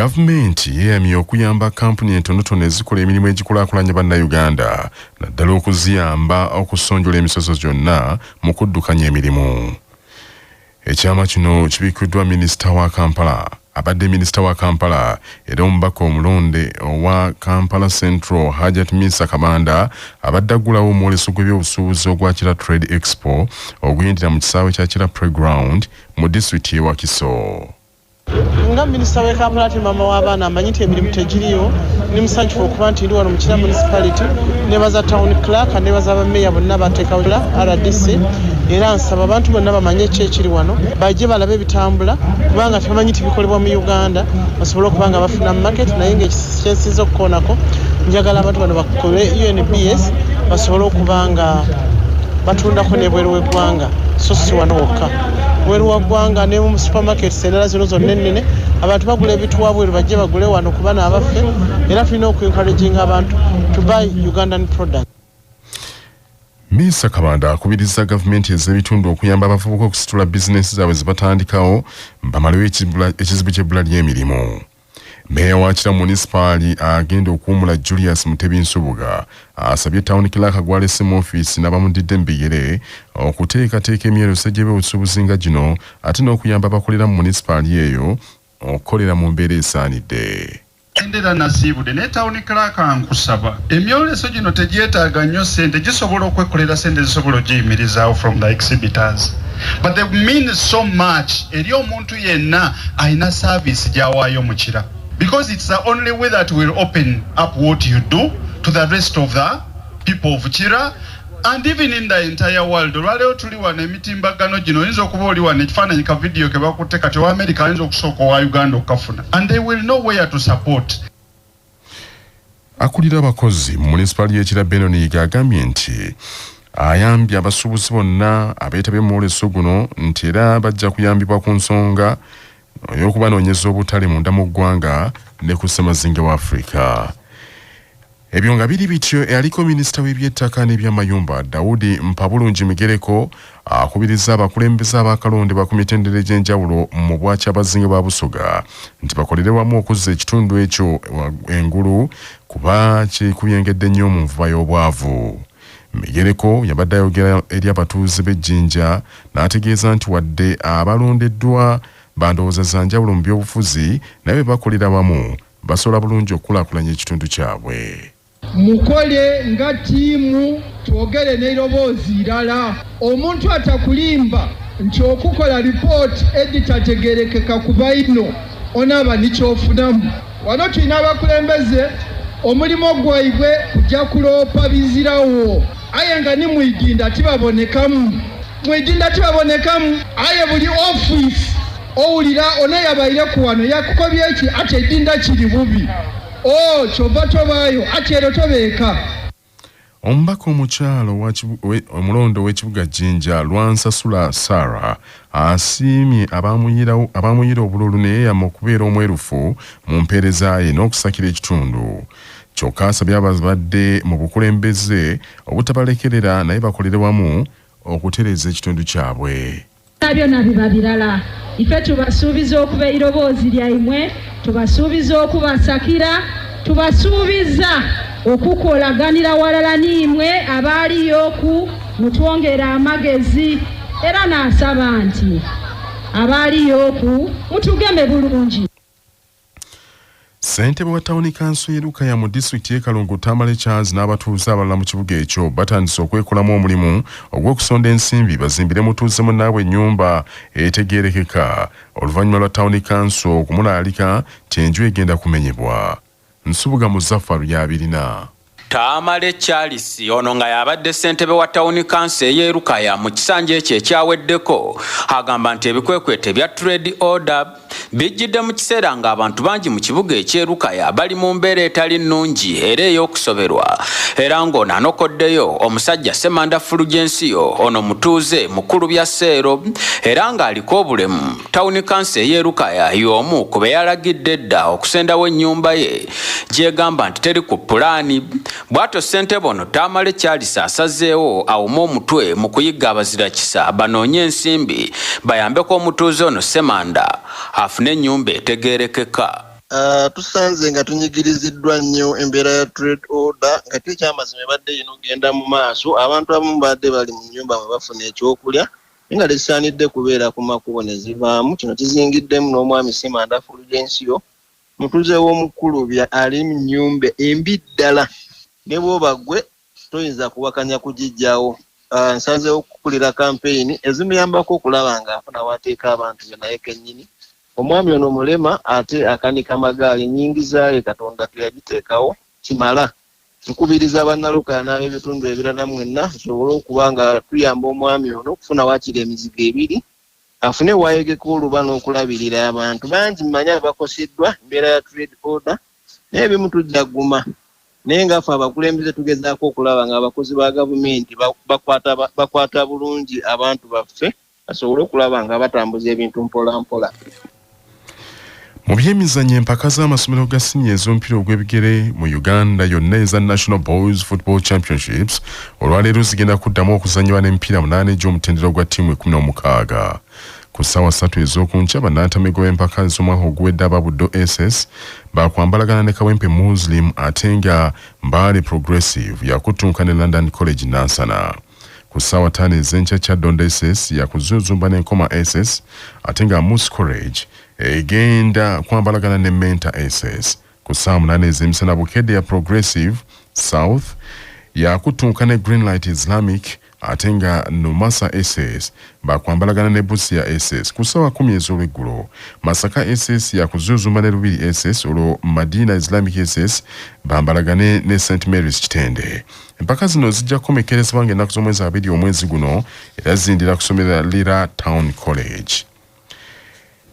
Gavumenti yeeyamye okuyamba kampuni entonotono ezikola emirimu egikulaakulanya bannayuganda naddala okuziyamba okusonjola emisoso gyonna mu kuddukanya emirimu. Ekyama kino kibikiddwa minisita wa Kampala. Abadde minisita wa Kampala era omubaka omulonde owa Kampala Central Hajat Misa Kabanda abadde aggulawo omwoleso gw'ebyobusuubuzi ogwa Kira Trade Expo oguyindira mu kisaawe kya Kira Playground mu disitulikiti y'e Wakiso. Nga minisita wa Kampala ati mama w'abaana amanyi nti emirimu tegiriyo ni musanyufu okuba nti ndi wano mu Kira municipality nebaza town clerk nebaza abameeya bonna bateekawo RDC era nsaba abantu bonna bamanye ekyekiri wano bajje balabe ebitambula kubanga tebamanyi nti bikolebwa mu Uganda basobole okuba nga bafuna mu market naye ng'ekyensinza okukoonako njagala abantu bano bakole UNBS basobole okuba nga batundako n'ebweru w'eggwanga so si wano wokka. Bweru wa ggwanga ne mu supermarkets endala zino zonna ennene abantu bagula ebintu wabweru bajje bagule wano kuba n'abaffe era tulina okwencouraginga abantu to buy Ugandan products. Misa Kabanda akubiriza gavumenti ez'ebitundu okuyamba abavubuka okusitula bizinensi zaabwe zibatandikawo bamalewo ekizibu ky'ebbula ly'emirimu. Meeya wa Kira munisipaali agenda okuwumula Julius Mutebi Nsubuga asabye town clerk gwalese mu ofiisi n'abamudidde mu bigere okuteekateeka emyerose gy'ebyobusuubuzi nga gino ate n'okuyamba abakolera mu munisipaali eyo okukolera mu mbeera esaanidde. Endera nasibude ne town clerk ankusaba emyoleso gino tegyetaaga nnyo ssente gisobola okwekolera ssente zisobola ogiyimirizaawo from the exhibitors. But they mean so much eri omuntu yenna alina service gy'awaayo mu Kira. Because it's the only way that will open up what you do to the rest of the people of Kira and even in the entire world. Olwaleero tuli wano emitimbagano gino oyinza okuba oli wano ekifaananyi ka video ke bakutte kati owa America ayinza okusooka owa Uganda okukafuna and they will know where to support. Akulira abakozi mu munisipaali y'e Kira Benoniga agambye nti ayambye abasuubuzi bonna abeetabye mu mwoleso guno nti era bajja kuyambibwa ku nsonga ey'okubanoonyeza obutale munda mu ggwanga ne ku ssemazinge wa Afrika. Ebyo nga biri bityo eyaliko minisita w'ebyettaka n'ebyamayumba Daudi Mpabulungi Migereko akubiriza abakulembeze abaakalondebwa ku mitendera egy'enjawulo mu bwakyabazinge bwa Busoga nti bakolere wamu okuzza ekitundu ekyo engulu kuba kikuyengedde nnyo mu nvuba y'obwavu. Migereko yabadde ayogera eri abatuuze b'Ejjinja n'ategeeza nti wadde abalondeddwa bandowooza za njawulo mu byobufuzi naye bakolera wamu basobola bulungi okukulaakulanya ekitundu kyabwe. Mukole nga tiimu twogere n'eiroboozi irala. Omuntu atakulimba nti okukola ripooti editategerekeka ku baino onaaba nikyofunamu. Wano tulina abakulembeze omulimu gwabwe kujja kuloopa bizirawo aye nga ni Mwijinda tibabonekamu. Mwijinda tibabonekamu aye buli ofiisi owulira onayabaire ku wano yakukobye eki ate Ejjinda kiri bubi kyova tobaayo ate ero tobeeka. Omubaka omukyalo omulondo w'ekibuga Jjinja Lwansasula Sarah asiimye abaamuyira obululu ne yeeyama okubeera omwerufu mu mpeereza ye n'okusakira ekitundu. Kyokka asabye abazadde mu bukulembeze obutabalekerera naye bakolere wamu okutereeza ekitundu kyabwe. Byonna biba birala. Ife tubasuubiza okuba eiroboozi lyammwe, tubasuubiza okubasakira, tubasuubiza okukolaganira walala nimmwe abaaliyo ku mutwongera amagezi era n'asaba nti abaaliyo ku mutugeme bulungi. Ssentebe wa Town Council y'Erukaya mu disitulikiti y'e Kalungu Tamale Charles n'abatuuze abalala mu kibuga ekyo batandise okwekolamu omulimu ogw'okusonda ensimbi bazimbire mutuuze munnaabwe ennyumba etegeerekeka oluvannyuma lwa Town Council okumulaalika nti enju egenda kumenyebwa. Nsubuga Muzaffaru y'abirina. Tamale Charles ono nga yabadde ssentebe wa Town Council y'Erukaya mu kisanja ekyo ekyaweddeko agamba nti ebikwekwete bya trade order bijjidde mu kiseera ng'abantu bangi mu kibuga eky'Erukaya bali mu mbeera etali nnungi era ey'okusoberwa era ng'ono anokoddeyo omusajja Semanda Fulgencio ono mutuuze mukulu bya Seero era ng'aliko obulemu. Town Council y'Erukaya y'omu ku be yalagidde edda okusendawo ennyumba ye gy'egamba nti teri ku pulaani. Bwato ssentebe ono Tamale Charles asazeewo awume omutwe mu kuyigga abazirakisa banoonye ensimbi bayambeko omutuuze ono Semanda afune ennyumba etegeerekeka. tusanze nga tunyigiriziddwa nnyo embeera ya trade order nga tekyamazima ebadde ino genda mu maaso abantu abamu badde bali mu nnyumba mwe bafuna ekyokulya nga tekisaanidde kubeera ku makubo ne zivaamu. Kino kizingiddemu n'omwami Simanda Fulgencio mutuze w'omukulu bya ali mu nnyumba embi ddala ne bw'oba gwe toyinza kuwakanya kugijjawo. Nsanzeewo okukulira kampeyini ezimuyambako okulaba ng'afuna wateeka abantu be naye kennyini omwami ono mulema ate akanika amagaali nnyingi zaayo Katonda tuyagiteekawo kimala. Nkubiriza bannalukaya n'ab'ebitundu ebirala mwenna tusobole okuba nga tuyamba omwami ono okufuna waakiri emizigo ebiri afune waayegeka oluba n'okulabirira abantu bangi mmanyi abakoseddwa embeera ya trade order naye ebimu tujja gguma naye ngaffe abakulembeze tugezaako okulaba nga abakozi ba gavumenti bakwata bulungi abantu baffe basobole okulaba nga batambuza ebintu mpola mpola. Mu byemizannyo empaka z'amasomero ga siniya ez'omupiira ogw'ebigere mu Uganda yonna eza National Boys Football Championships olwaleero zigenda kuddamu okuzannyibwa n'emipiira 8 egy'omutendera gwa ttiimu 16. Ku ssaawa 3 ez'okunkya bannantamego b'empaka ez'omwaka oguwedde aba Buddo SS baakwambalagana ne Kawempe Muslim ate nga Mbale Progressive yakuttunka ne London College Nansana. Ku ssaawa 5 ez'enkya Kyaddondo SS yakuzuzumba n'Enkoma SS ate nga Moose College egenda kwambalagana ne Menta SS. Ku ssaawa 8 ez'emisana Bukedde ya Progressive South yakuttunka ne Greenlight Islamic ate nga Nomasa SS bakwambalagana ne Busia SS. Ku ssaawa 10 ez'olweggulo Masaka SS yakuzuzumba ne Lubiri SS olwo Madina Islamic SS bambalagane ne St Mary's Kitende. Empaka zino zijja kukomekerezebwa ng'ennaku z'omwezi 2 omwezi guno era zindira kusomera Lira Town College.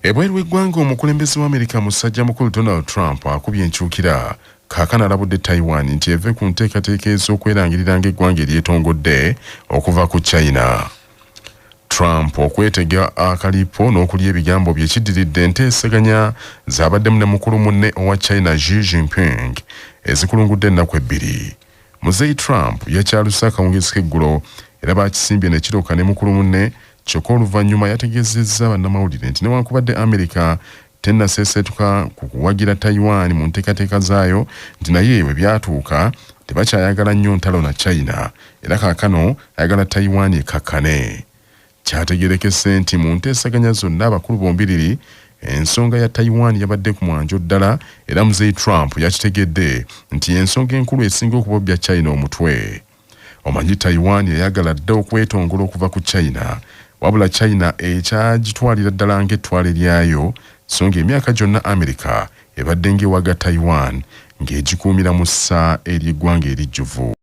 Ebweru w'eggwanga omukulembeze wa Amerika musajja mukulu Donald Trump akubye enkyukira kaakano alabudde Taiwan nti eve ku nteekateeka ez'okwerangirira ng'eggwanga eryetongodde okuva ku China. Trump okwetega akalipo n'okulya ebigambo bye kiddiridde enteesaganya z'abaddemu ne mukulu munne owa China Xi Jinping ezikulungudde ennaku 2. Muzeeyi Trump yakyaluse akawungezi k'eggulo era baakisimbye ne kirooka ne mukulu munne kyokka oluvannyuma yategeezezza bannamawulire nti newankubadde Amerika tennaseeseetuka ku kuwagira Taiwan mu nteekateeka zaayo nti naye bwe byatuuka tebakyayagala nnyo ntalo na China era kaakano ayagala Taiwan ekakkane. Kyategeerekese nti mu nteesaganya zonna abakulu bombiriri ensonga ya Taiwan yabadde ku mwanjo ddala era muzeeyi Trump yakitegedde nti ensonga enkulu esinga okubobya China omutwe. Omanyi Taiwan yayagala dda okwetongola okuva ku China wabula China ekyagitwalira ddala ng'ettwale lyayo so ng'emyaka gyonna Amerika ebadde ng'ewaga Taiwan ng'egikuumira mu ssa ery'eggwanga erijjuvu.